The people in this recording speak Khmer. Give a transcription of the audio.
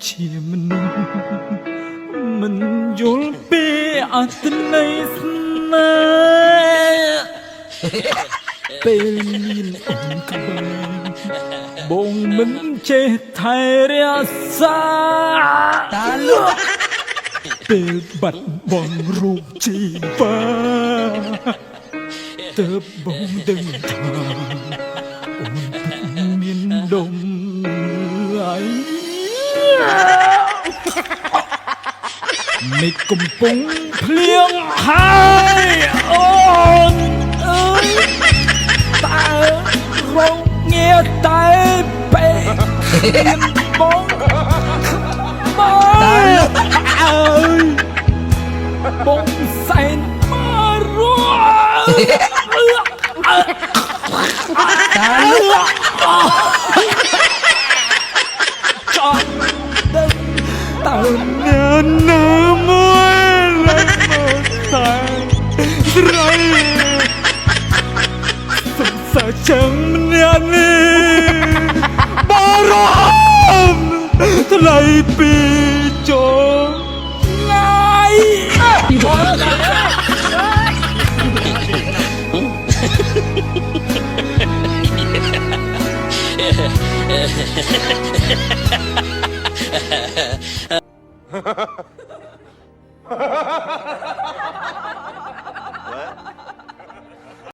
ជាមនុស្សមិនយល់ពីអត្ថន័យស្នេហ៍ពេលមានអូនក្បែរបងមិនចេះថែរក្សាតាលុកពេលបាត់បង់រូបជីវាទើបបងដឹងថាអូនពិតមានដុំឡើយមេឃកំពុងភ្លៀងហើយអូនអើយតើរងងារតែពេកមានបងមកអើយបងសែនមករស់តាលក់ចង់ដឹងតើអ្នកណាមួយឡើងមកតែស្រីសង្សារចឹងម្នាក់នេះបារម្ភថ្លៃពីចូលថ្ងៃ